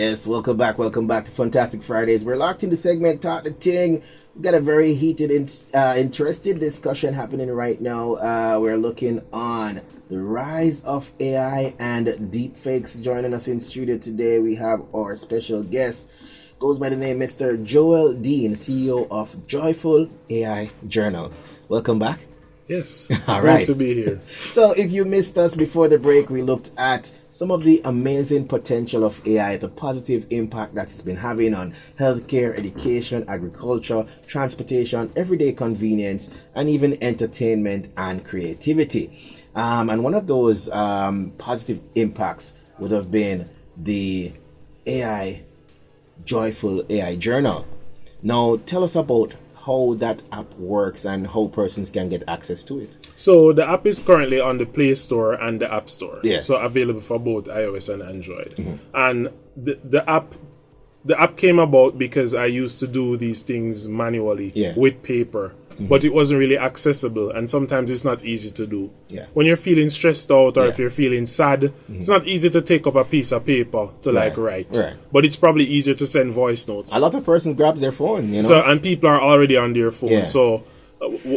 Yes, welcome back to Fantastic Fridays. We're locked in the segment Talk the Ting. We've got a very heated, interesting discussion happening right now. We're looking on the rise of AI and deepfakes. Joining us in studio today, we have our special guest. Goes by the name Mr. Joel Dean, CEO of Joyful AI Journal. Welcome back. Yes, all right. Great to be here. So if you missed us before the break, we looked at some of the amazing potential of AI, the positive impact that it's been having on healthcare, education, agriculture, transportation, everyday convenience, and even entertainment and creativity. And one of those positive impacts would have been the Joyful AI Journal. Now, tell us about how that app works and how persons can get access to it. So the app is currently on the Play Store and the App Store. Yeah. So available for both iOS and Android. Mm-hmm. And the app came about because I used to do these things manually with paper. Mm-hmm. But it wasn't really accessible, and sometimes it's not easy to do. Yeah. When you're feeling stressed out or if you're feeling sad, it's not easy to take up a piece of paper to write. Right. But it's probably easier to send voice notes. A lot of person grabs their phone, you know. So, and people are already on their phone. Yeah. So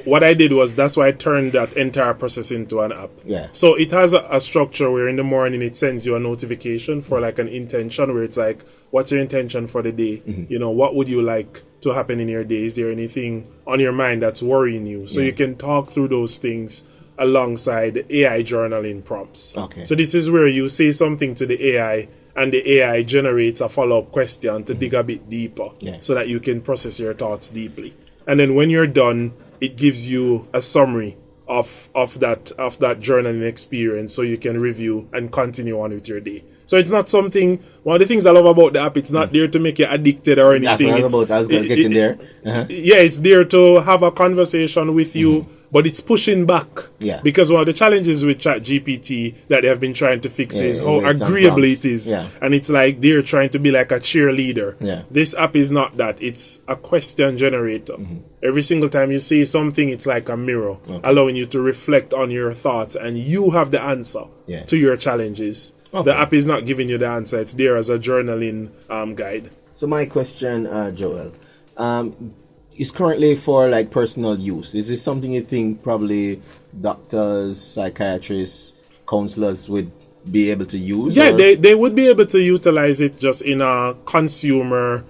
what I did was, that's why I turned that entire process into an app. Yeah. So it has a structure where in the morning it sends you a notification for like an intention, where it's like, what's your intention for the day? Mm-hmm. You know, what would you like to happen in your day? Is there anything on your mind that's worrying you? So you can talk through those things alongside AI journaling prompts. Okay. So this is where you say something to the AI, and the AI generates a follow-up question to dig a bit deeper, so that you can process your thoughts deeply. And then when you're done, it gives you a summary of that journaling experience, so you can review and continue on with your day. So it's not something. One of the things I love about the app, it's not there to make you addicted or anything. That's what I was going to get in there. Uh-huh. Yeah, it's there to have a conversation with you, but it's pushing back. Yeah. Because one of the challenges with ChatGPT that they have been trying to fix is how agreeable it is. Yeah. And it's like they're trying to be like a cheerleader. Yeah. This app is not that. It's a question generator. Mm-hmm. Every single time you say something, it's like a mirror, allowing you to reflect on your thoughts, and you have the answer to your challenges. Okay. The app is not giving you the answer. It's there as a journaling guide. So my question, Joel, is currently for like personal use. Is this something you think probably doctors, psychiatrists, counselors would be able to use? Yeah, they would be able to utilize it just in a consumer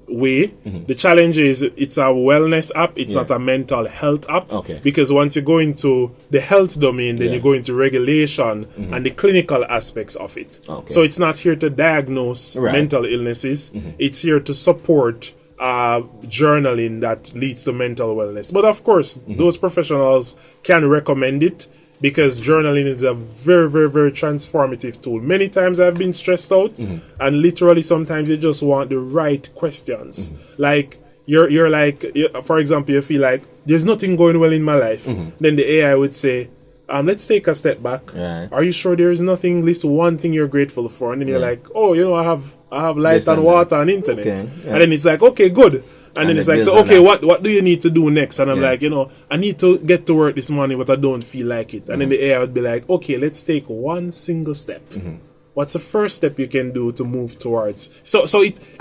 way. Mm-hmm. The challenge is it's a wellness app. It's not a mental health app. Okay. Because once you go into the health domain, then you go into regulation and the clinical aspects of it. Okay. So it's not here to diagnose mental illnesses. Mm-hmm. It's here to support journaling that leads to mental wellness. But of course, those professionals can recommend it, because journaling is a very, very, very transformative tool. Many times I've been stressed out, and literally sometimes you just want the right questions. Like you're like, for example, you feel like there's nothing going well in my life. Then the AI would say, let's take a step back. Right. Are you sure there is nothing? List one thing you're grateful for, and then you're like, oh, you know, I have light and water and internet, and then it's like, okay, good. And then it's like, so okay, what do you need to do next? And I'm like, you know, I need to get to work this morning, but I don't feel like it. And then the AI would be like, okay, let's take one single step. What's the first step you can do to move towards? So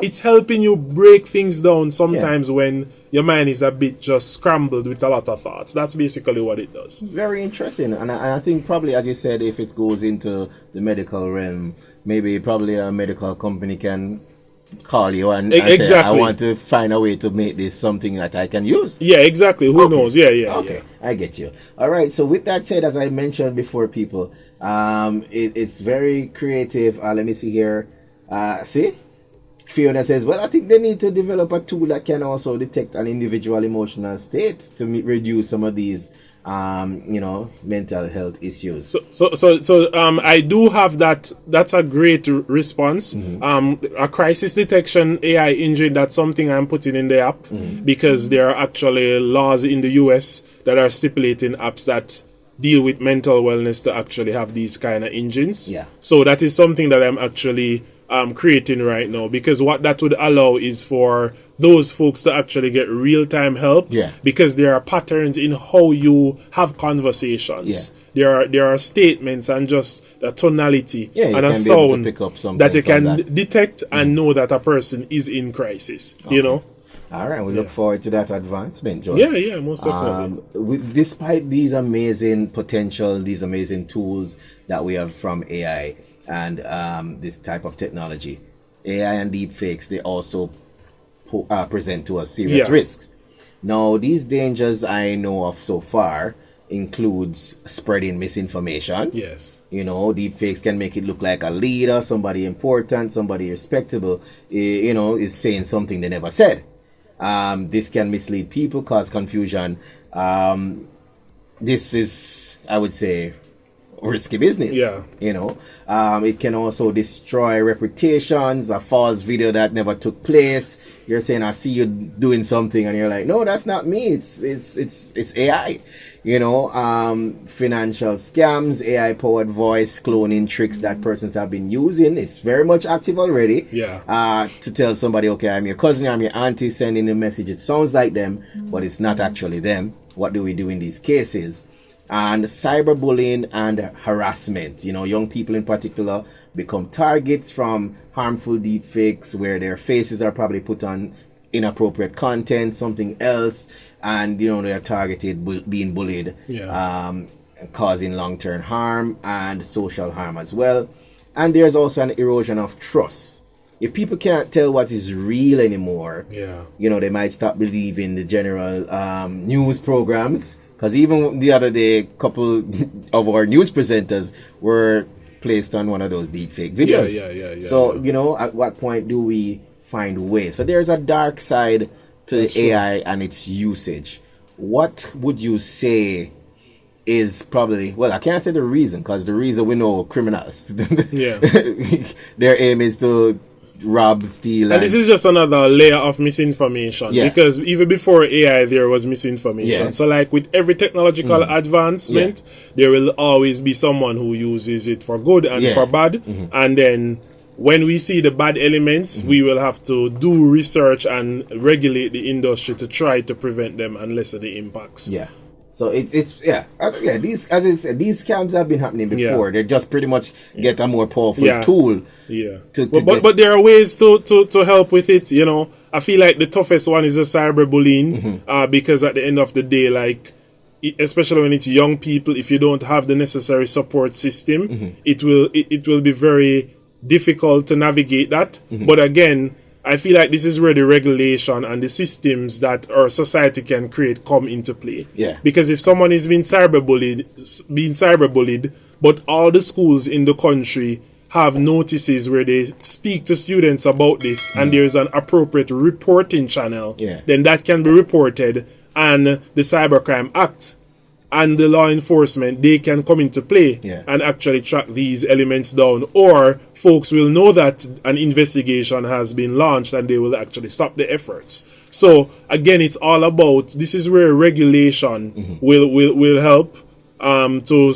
it's helping you break things down sometimes when your mind is a bit just scrambled with a lot of thoughts. That's basically what it does. Very interesting. And I think probably, as you said, if it goes into the medical realm, maybe probably a medical company can call you and say, I want to find a way to make this something that I can use. Yeah, exactly. Who knows? Yeah. Okay, I get you. All right. So with that said, as I mentioned before, people, it's very creative. Let me see here. See? Fiona says, well, I think they need to develop a tool that can also detect an individual emotional state to reduce some of these mental health issues. So I do have that. That's a great response. A crisis detection AI engine. That's something I'm putting in the app, because there are actually laws in the US that are stipulating apps that deal with mental wellness to actually have these kind of engines. Yeah. So that is something that I'm actually creating right now, because what that would allow is for those folks to actually get real-time help, because there are patterns in how you have conversations. there are statements and just a tonality and a sound that you can detect and know that a person is in crisis. You know. All right, we look forward to that advancement, John. Yeah, most definitely. Despite these amazing potential, these amazing tools that we have from AI and this type of technology, AI and deepfakes, they also present to us serious risks. Now, these dangers I know of so far includes spreading misinformation. Yes. You know, deepfakes can make it look like a leader, somebody important, somebody respectable, is saying something they never said. This can mislead people, cause confusion. This is, I would say, risky business. Yeah. It can also destroy reputations, a false video that never took place. You're saying, I see you doing something, and you're like, no, that's not me. It's AI. Financial scams, AI powered voice cloning tricks that persons have been using. It's very much active already. Yeah. To tell somebody, okay, I'm your cousin, I'm your auntie, sending a message. It sounds like them, but it's not actually them. What do we do in these cases? And cyberbullying and harassment. Young people in particular become targets from harmful deepfakes where their faces are probably put on inappropriate content, something else, and they are targeted, being bullied, causing long-term harm and social harm as well. And there's also an erosion of trust. If people can't tell what is real anymore, they might stop believing the general news programs. Because even the other day, a couple of our news presenters were placed on one of those deepfake videos. Yeah. So, at what point do we find ways? So there's a dark side to the AI and its usage. What would you say is probably, well, I can't say the reason, because the reason we know criminals. Their aim is to rob, steal. And this is just another layer of misinformation. Because even before AI, there was misinformation. So like with every technological advancement, there will always be someone who uses it for good and for bad. And then when we see the bad elements, we will have to do research and regulate the industry to try to prevent them and lessen the impacts. So these, as I said, these scams have been happening before. They just pretty much get a more powerful tool. But there are ways to help with it. I feel like the toughest one is the cyberbullying, because at the end of the day, like, especially when it's young people, if you don't have the necessary support system, it will be very difficult to navigate that. But again, I feel like this is where the regulation and the systems that our society can create come into play. Because if someone is being cyberbullied, but all the schools in the country have notices where they speak to students about this, and there's an appropriate reporting channel, then that can be reported, and the Cybercrime Act and the law enforcement, they can come into play and actually track these elements down. Or folks will know that an investigation has been launched and they will actually stop the efforts. So again, it's all about, this is where regulation will help to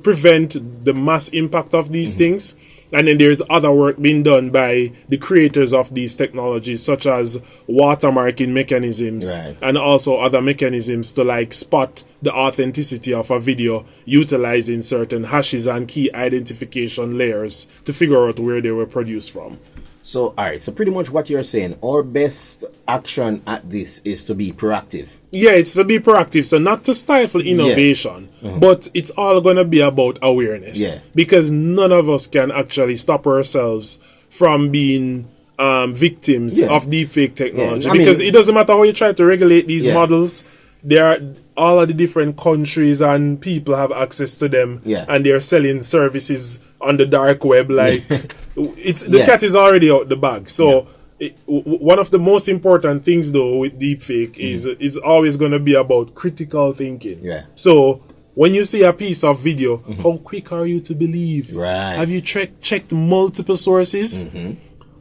prevent the mass impact of these things. And then there's other work being done by the creators of these technologies, such as watermarking mechanisms and also other mechanisms to like spot the authenticity of a video, utilizing certain hashes and key identification layers to figure out where they were produced from. So, all right. So pretty much what you're saying, our best action at this is to be proactive. Yeah, it's to be proactive. So not to stifle innovation, but it's all going to be about awareness. Because none of us can actually stop ourselves from being victims of deepfake technology. Because it doesn't matter how you try to regulate these models. There are all of the different countries and people have access to them, and they're selling services on the dark web. Like the cat is already out the bag. So one of the most important things though with deepfake is always going to be about critical thinking. So when you see a piece of video, how quick are you to believe? Have you checked multiple sources?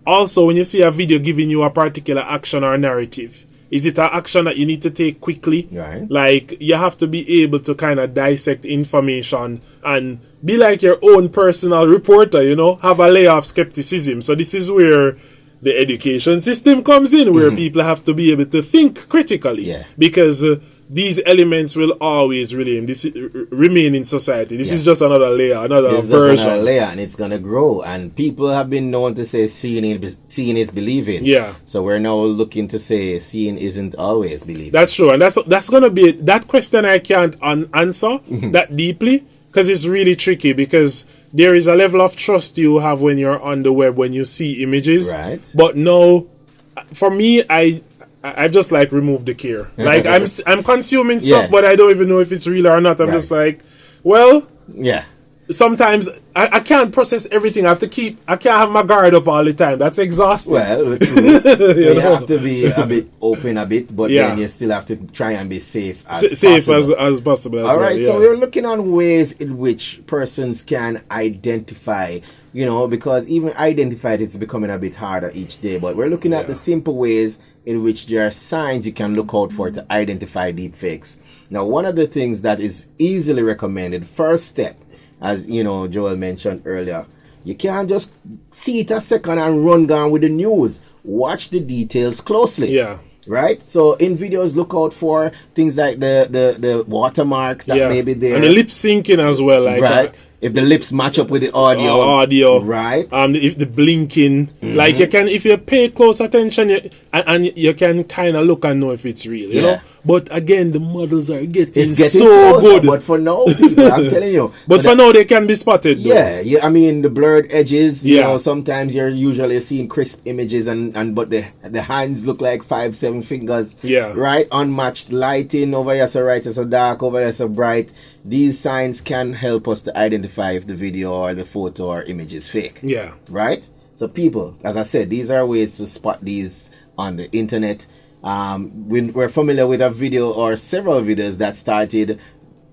Also, when you see a video giving you a particular action or narrative, is it an action that you need to take quickly? Like, you have to be able to kind of dissect information and be like your own personal reporter, have a layer of skepticism. So this is where the education system comes in, where people have to be able to think critically. Because these elements will always remain in society. This is just another layer, another version. Another layer, and it's gonna grow. And people have been known to say seeing is believing. Yeah. So we're now looking to say seeing isn't always believing. That's true, and that's gonna be that question I can't answer that deeply, because it's really tricky, because there is a level of trust you have when you're on the web, when you see images. Right. But no, for me, I just like remove the care. Like I'm consuming stuff, but I don't even know if it's real or not. I'm just like, well, yeah. Sometimes I can't process everything. I can't have my guard up all the time. That's exhausting. Well, true. So you have to be a bit open a bit, but then you still have to try and be safe as possible. All right, so we're looking on ways in which persons can identify, because even identified, it's becoming a bit harder each day. But we're looking at the simple ways in which there are signs you can look out for to identify deepfakes. Now, one of the things that is easily recommended, first step, as Joel mentioned earlier, you can't just see it a second and run down with the news. Watch the details closely. Yeah. Right? So in videos, look out for things like the watermarks that may be there. And the lip syncing as well. Like right. If the lips match up with the audio. Right. If the blinking. Like if you pay close attention, and you can kind of look and know if it's real, you know? But again, the models are getting so closer, good. But for now, people, I'm telling you. But for now, they can be spotted. Yeah. I mean, the blurred edges, sometimes you're usually seeing crisp images, but the hands look like 5-7 fingers. Yeah. Right? Unmatched lighting, over here so right, so dark, over there so bright. These signs can help us to identify if the video or the photo or image is fake. Yeah. Right? So people, as I said, these are ways to spot these on the internet. We're familiar with a video or several videos that started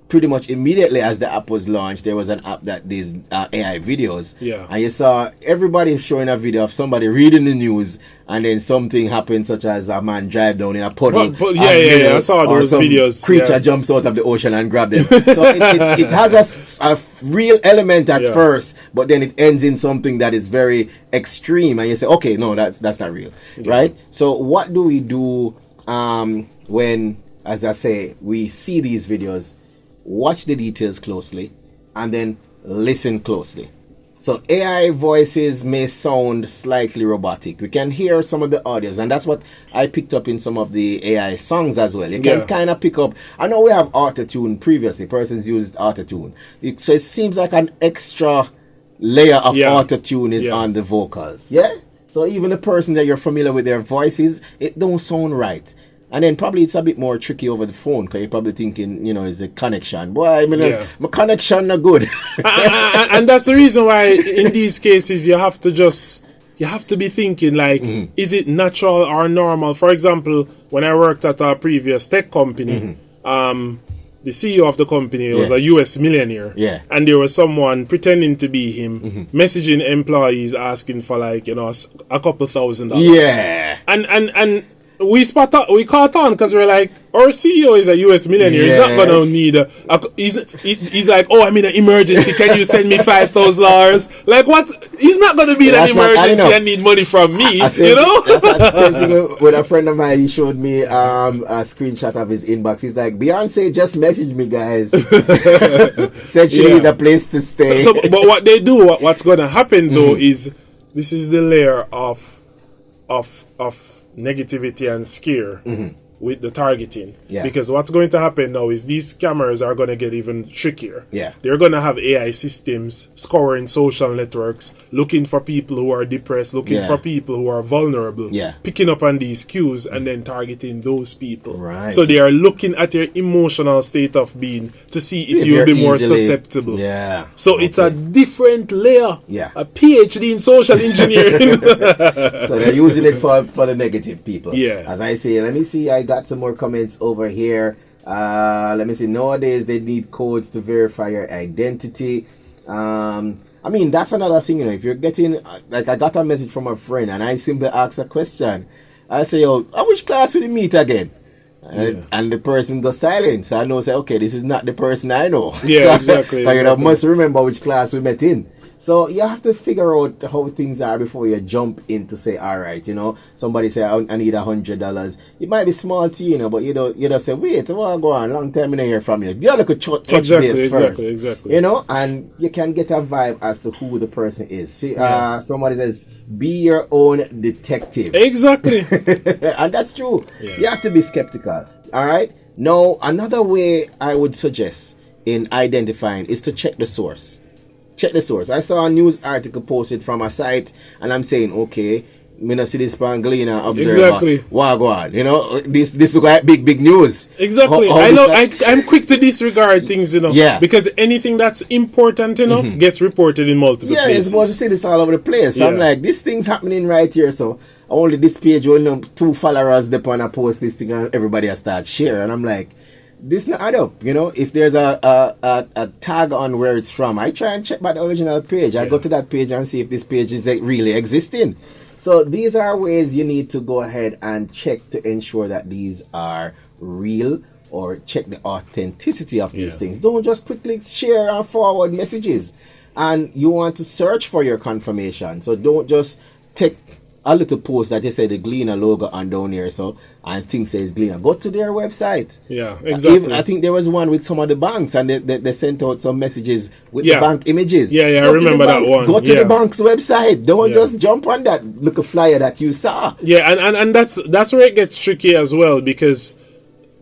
pretty much immediately as the app was launched. There was an app that did AI videos. Yeah. And you saw everybody showing a video of somebody reading the news, and then something happened, such as a man drive down in a puddle. I saw those videos. Creature jumps out of the ocean and grab them. So it has a real element at first, but then it ends in something that is very extreme, and you say, okay, no, that's not real, right? So what do we do when, as I say, we see these videos? Watch the details closely, and then listen closely. So AI voices may sound slightly robotic. We can hear some of the audios, and that's what I picked up in some of the AI songs as well. You can kind of pick up. I know we have autotune previously. Persons used autotune. So it seems like an extra layer of autotune is on the vocals. Yeah? So even the person that you're familiar with their voices, it don't sound right. And then probably it's a bit more tricky over the phone, because you're probably thinking, it's a connection. Boy, my connection not good. And that's the reason why in these cases you have to be thinking, like, is it natural or normal? For example, when I worked at a previous tech company, the CEO of the company was a US millionaire. Yeah. And there was someone pretending to be him, messaging employees asking for a couple $1,000. Yeah. And we caught on, because we're like, our CEO is a US millionaire. He's not gonna need he's like, oh, I'm in an emergency. Can you send me $5,000? Like, what? He's not gonna be in an emergency and need money from me. That's the same thing with a friend of mine. He showed me a screenshot of his inbox. He's like, Beyonce just messaged me, guys. Said she needs a place to stay. But what they do, what's gonna happen though, is this is the layer of negativity and scare with the targeting. Because what's going to happen now is these scammers are going to get even trickier. They're going to have AI systems scouring social networks, looking for people who are depressed, looking for people who are vulnerable, picking up on these cues and then targeting those people. So they are looking at your emotional state of being to see if you'll be more susceptible. So it's a different layer. A PhD in social engineering. So they're using it for the negative people. Yeah. As I say, let me see, I got some more comments over here. Let me see. Nowadays they need codes to verify your identity. I mean, that's another thing, if you're getting, like, I got a message from a friend and I simply ask a question. I say, which class will you meet again? And the person goes silent. So I know, okay, this is not the person I know. Yeah, exactly. You must remember which class we met in. So you have to figure out how things are before you jump in to say, all right, somebody say, I need $100. It might be small to you, but you don't say, wait, what go on? Long time I don't hear from you. The other could touch base first. Exactly. And you can get a vibe as to who the person is. See, somebody says, be your own detective. Exactly. And that's true. Yeah. You have to be skeptical. All right. Now, another way I would suggest in identifying is to check the source. Check the source. I saw a news article posted from a site, and I'm saying, okay, me not see this Pangolina Observer. Exactly. Wagwan. This look like big news. Exactly. I'm quick to disregard things, Yeah. Because anything that's important enough gets reported in multiple places. Yeah, you're supposed to see this all over the place. So I'm like, this thing's happening right here, so only this page will 2 followers depend on post this thing and everybody has start share. And I'm like, this not add up. If there's a tag on where it's from, I try and check by the original page. I go to that page and see if this page is really existing. So these are ways you need to go ahead and check to ensure that these are real, or check the authenticity of these things. Don't just quickly share and forward messages. And you want to search for your confirmation. So don't just take a little post that they say the Gleaner logo on down here, and things says Gleaner. Go to their website. Yeah, exactly. I think there was one with some of the banks, and they sent out some messages with the bank images. Yeah, I remember that one. Go to the bank's website. Don't just jump on that little flyer that you saw. Yeah, and that's where it gets tricky as well, because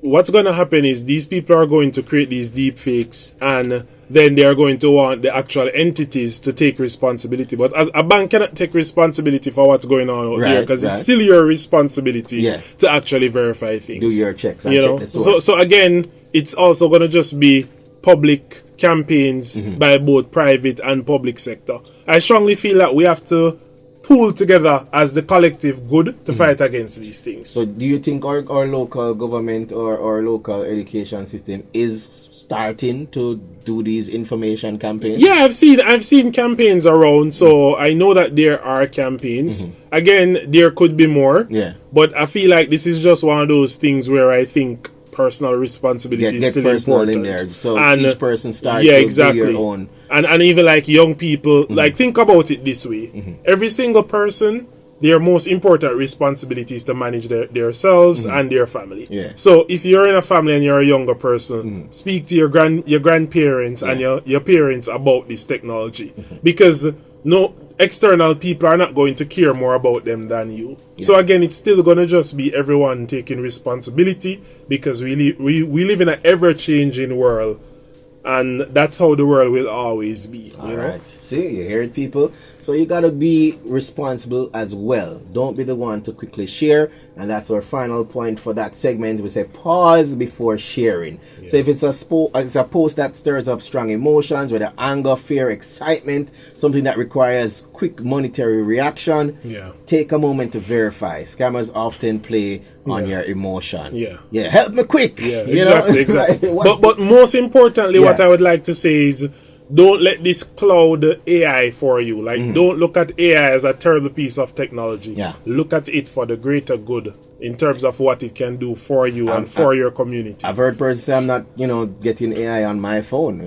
what's going to happen is these people are going to create these deep fakes, and then they are going to want the actual entities to take responsibility. But as a bank cannot take responsibility for what's going on out there, because it's still your responsibility to actually verify things. Do your checks. And check the source. So again, it's also going to just be public campaigns by both private and public sector. I strongly feel that we have to pool together as the collective good to fight against these things. So do you think our local government or local education system is starting to do these information campaigns? Yeah, I've seen campaigns around, so I know that there are campaigns. Again, there could be more. Yeah. But I feel like this is just one of those things where I think personal responsibility is still important. In there. So each person starts exactly. do your own. And even like young people, like think about it this way. Every single person, their most important responsibility is to manage themselves and their family. Yeah. So if you're in a family and you're a younger person, speak to your grandparents and your parents about this technology. Because no external people are not going to care more about them than you. Yeah. So again, it's still going to just be everyone taking responsibility, because we live in an ever-changing world, and that's how the world will always be. All right. See, you hear it, people? So you got to be responsible as well. Don't be the one to quickly share. And that's our final point for that segment. We say pause before sharing. Yeah. So if it's a post that stirs up strong emotions, whether anger, fear, excitement, something that requires quick monetary reaction, take a moment to verify. Scammers often play on your emotion. Yeah, help me quick. Yeah, exactly. But most importantly, what I would like to say is, don't let this cloud AI for you. Like, don't look at AI as a terrible piece of technology. Yeah. Look at it for the greater good in terms of what it can do for you and for your community. I've heard persons say, I'm not, getting AI on my phone.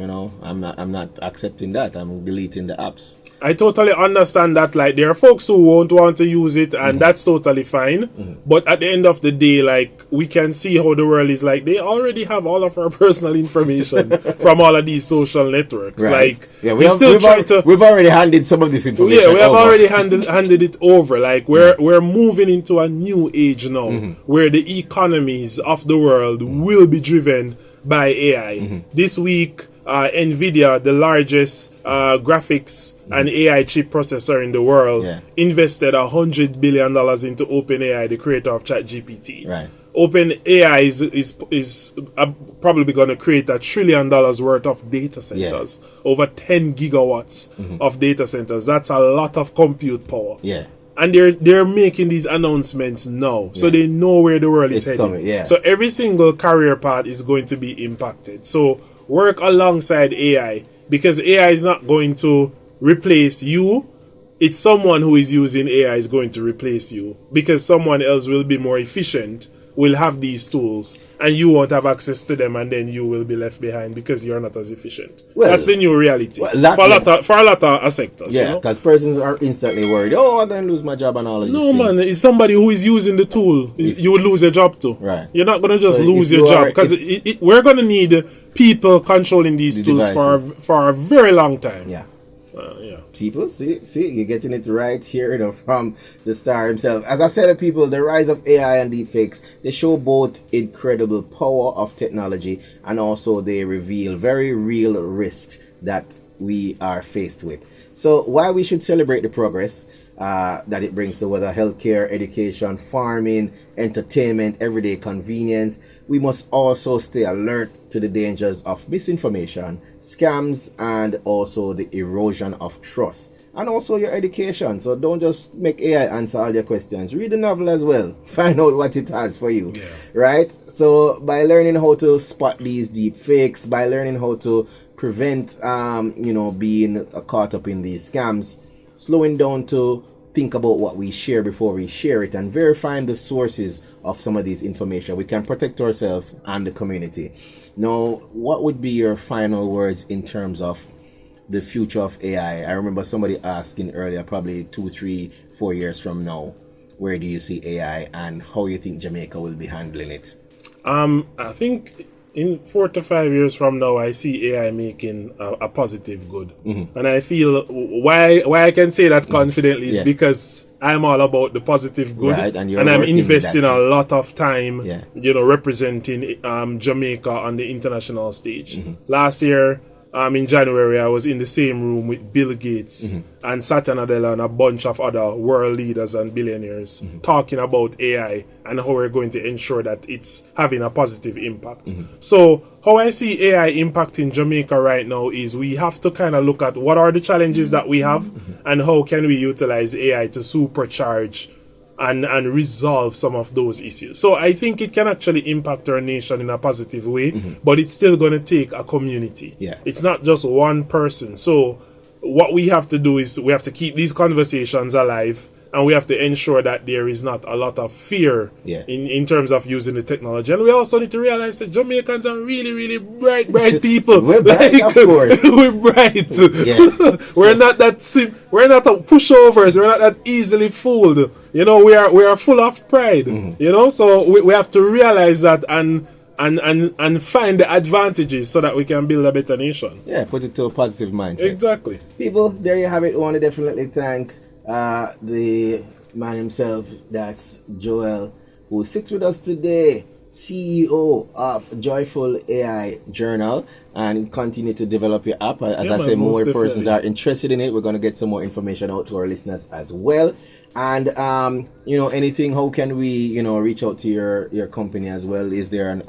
I'm not accepting that. I'm deleting the apps. I totally understand that. Like, there are folks who won't want to use it, and that's totally fine. But at the end of the day, like, we can see how the world is. Like, they already have all of our personal information from all of these social networks. Right. Like, we've already handed some of this information. Yeah, we have already handed it over. Like, we're moving into a new age now, where the economies of the world will be driven by AI. This week, NVIDIA, the largest graphics and AI chip processor in the world, invested $100 billion into OpenAI, the creator of ChatGPT. Right. OpenAI is probably going to create $1 trillion worth of data centers, over 10 gigawatts of data centers. That's a lot of compute power. Yeah. And they're making these announcements now, so they know where the world is heading. So every single career path is going to be impacted. So work alongside AI, because AI is not going to replace you. It's someone who is using AI is going to replace you, because someone else will be more efficient will have these tools and you won't have access to them, and then you will be left behind because you're not as efficient. Well, that's the new reality for a lot of sectors. Yeah, because persons are instantly worried, oh, I'm going to lose my job and all of these things. No, man, it's somebody who is using the tool. You will lose your job too. Right. You're not going to just lose your job, because we're going to need people controlling these tools for a very long time. Yeah. Yeah. People, see, you're getting it right here, you know, from the star himself. As I said to people, the rise of AI and deepfakes, they show both incredible power of technology, and also they reveal very real risks that we are faced with. So while we should celebrate the progress that it brings to whether healthcare, education, farming, entertainment, everyday convenience, we must also stay alert to the dangers of misinformation, scams, and also the erosion of trust, and also your education. So don't just make AI answer all your questions. Read the novel as well. Find out what it has for you. Yeah. Right? So by learning how to spot these deep fakes, by learning how to prevent being caught up in these scams, slowing down to think about what we share before we share it, and verifying the sources of some of these information, we can protect ourselves and the community. Now, what would be your final words in terms of the future of AI? I remember somebody asking earlier, probably 2, 3, 4 years from now, where do you see AI and how you think Jamaica will be handling it? I think in 4 to 5 years from now, I see AI making a positive good. Mm-hmm. And I feel why I can say that confidently is because I'm all about the positive good, right, and I'm investing a lot of time, representing Jamaica on the international stage. Mm-hmm. Last year, in January, I was in the same room with Bill Gates and Satya Nadella and a bunch of other world leaders and billionaires talking about AI and how we're going to ensure that it's having a positive impact. So how I see AI impacting Jamaica right now is we have to kind of look at what are the challenges that we have and how can we utilize AI to supercharge and resolve some of those issues. So I think it can actually impact our nation in a positive way, but it's still going to take a community. Yeah. It's not just one person. So what we have to do is we have to keep these conversations alive, and we have to ensure that there is not a lot of fear in terms of using the technology. And we also need to realize that Jamaicans are really, really bright people. We're bright, of course. We're bright. We're not that we're not pushovers. We're not that easily fooled. You know, we are full of pride. You know, so we have to realize that and find the advantages so that we can build a better nation. Yeah, put it to a positive mindset. Exactly. People, there you have it. I want to definitely thank the man himself, that's Joel, who sits with us today, CEO of Joyful AI Journal, and continue to develop your app. As I say, more persons are interested in it. We're going to get some more information out to our listeners as well. And anything, how can we reach out to your company as well? Is there an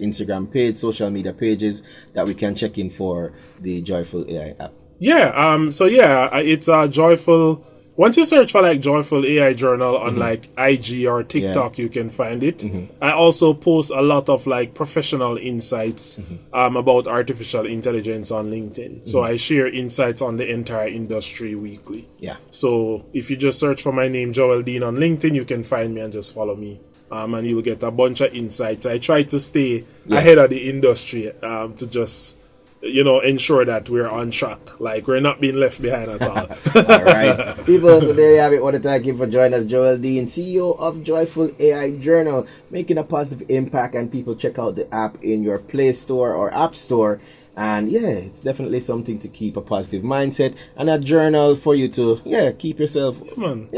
Instagram page, social media pages that we can check in for the Joyful AI app? It's Joyful. Once you search for like Joyful AI Journal on like IG or TikTok, you can find it. I also post a lot of like professional insights about artificial intelligence on LinkedIn. So I share insights on the entire industry weekly. Yeah. So if you just search for my name, Joel Dean, on LinkedIn, you can find me and just follow me. And you'll get a bunch of insights. I try to stay ahead of the industry to just ensure that we're on track. Like, we're not being left behind at all. All right. People, so there you have it. I want to thank you for joining us. Joel Dean, CEO of Joyful AI Journal, making a positive impact. And people, check out the app in your Play Store or App Store. And it's definitely something to keep a positive mindset and a journal for you to keep yourself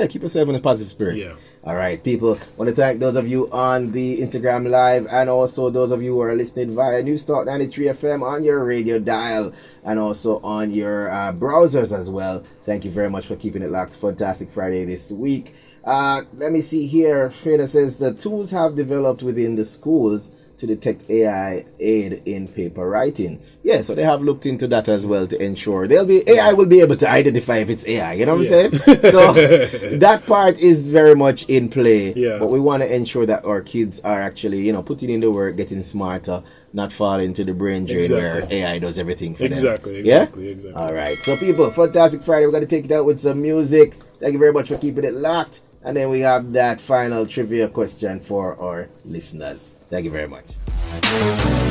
keep yourself in a positive spirit. Yeah. All right, people, want to thank those of you on the Instagram Live, and also those of you who are listening via News Talk 93 FM on your radio dial, and also on your browsers as well. Thank you very much for keeping it locked. Fantastic Friday this week. Let me see here. Freda says the tools have developed within the schools to detect AI aid in paper writing. Yeah, so they have looked into that as well to ensure AI will be able to identify if it's AI. You know what I'm saying? So that part is very much in play. Yeah. But we want to ensure that our kids are actually, putting in the work, getting smarter, not fall into the brain drain where AI does everything for them. Exactly. All right. So people, Fantastic Friday. We're going to take it out with some music. Thank you very much for keeping it locked. And then we have that final trivia question for our listeners. Thank you very much.